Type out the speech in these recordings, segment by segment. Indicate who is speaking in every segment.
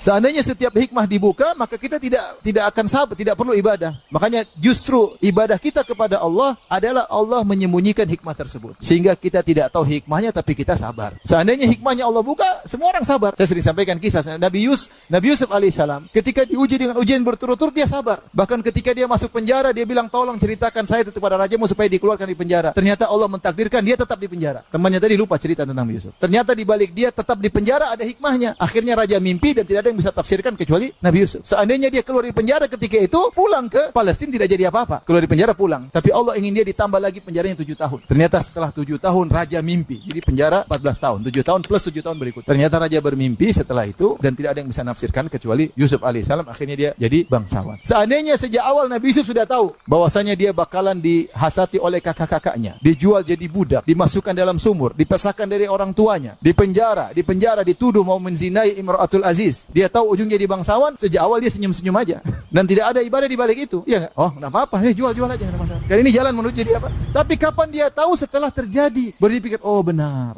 Speaker 1: Seandainya setiap hikmah dibuka, maka kita tidak akan sabar, tidak perlu ibadah. Makanya justru ibadah kita kepada Allah adalah Allah menyembunyikan hikmah tersebut. Sehingga kita tidak tahu hikmahnya, tapi kita sabar. Seandainya hikmahnya Allah buka, semua orang sabar. Saya sering sampaikan kisah Nabi Yusuf alaihissalam ketika diuji dengan ujian berturut-turut, dia sabar. Bahkan ketika dia masuk penjara, dia bilang, tolong ceritakan saya kepada rajamu supaya dikeluarkan di penjara. Ternyata Allah mentakdirkan dia tetap di penjara. Temannya tadi lupa cerita tentang Nabi Yusuf. Ternyata di balik dia tetap di penjara ada hikmahnya. Akhirnya raja mimpi dan tidak ada yang bisa tafsirkan kecuali Nabi Yusuf. Seandainya dia keluar di penjara ketika itu, pulang ke Palestina tidak jadi apa-apa. Keluar di penjara pulang. Tapi Allah ingin dia ditambah lagi penjaranya 7 tahun. Ternyata setelah 7 tahun raja mimpi. Jadi penjara 14 tahun. 7 tahun plus 7 tahun berikut. Ternyata raja bermimpi setelah itu dan tidak ada yang bisa nafsirkan kecuali Yusuf alaihissalam. Akhirnya dia jadi bangsawan. Seandainya sejak awal Nabi Yusuf sudah tahu bahwasanya dia bakalan dihasati oleh kakak-kakaknya, dijual jadi budak, dimasukkan dalam sumur, dipisahkan dari orang tuanya, di penjara dituduh mau menzinai Imratul Aziz. Dia tahu ujungnya di bangsawan, sejak awal dia senyum-senyum aja. Dan tidak ada ibadah di balik itu. Iya enggak? Oh, enggak apa-apa, jual aja enggak ada masalah. Karena ini jalan menuju jadi apa? Tapi kapan dia tahu? Setelah terjadi. Baru dia pikir, oh benar.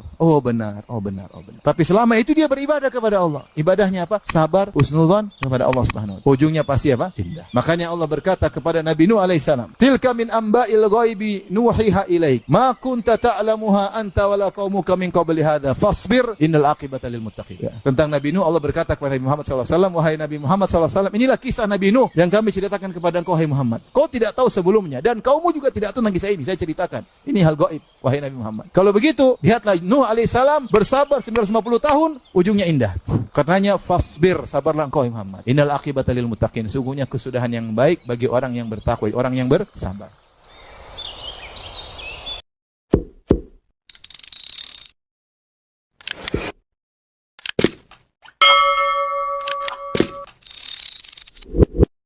Speaker 1: Tapi selama itu dia beribadah kepada Allah. Ibadahnya apa? Sabar, husnudzon kepada Allah Subhanahu wa taala. Ujungnya pasti apa? Indah. Makanya Allah berkata kepada Nabi Nuh alaihissalam, "Tilka min amba'il ghaibi nuhiha ilaik, ma kunta ta'lamuha anta wala qaumuka min qabli hadza, fasbir innal aqibata lil muttaqin." Ya. Tentang Nabi Nuh Allah berkata kepada Nabi Muhammad SAW, wahai Nabi Muhammad SAW, inilah kisah Nabi Nuh yang kami ceritakan kepada engkau, wahai Muhammad. Kau tidak tahu sebelumnya dan kaummu juga tidak tahu tentang kisah ini. Saya ceritakan. Ini hal gaib, wahai Nabi Muhammad. Kalau begitu, lihatlah Nuh alaihissalam bersabar 950 tahun, ujungnya indah. Karenanya fasbir, sabarlah engkau, Muhammad. Innal aqibata lil muttaqin. Sungguhnya kesudahan yang baik bagi orang yang bertakwa, orang yang bersabar.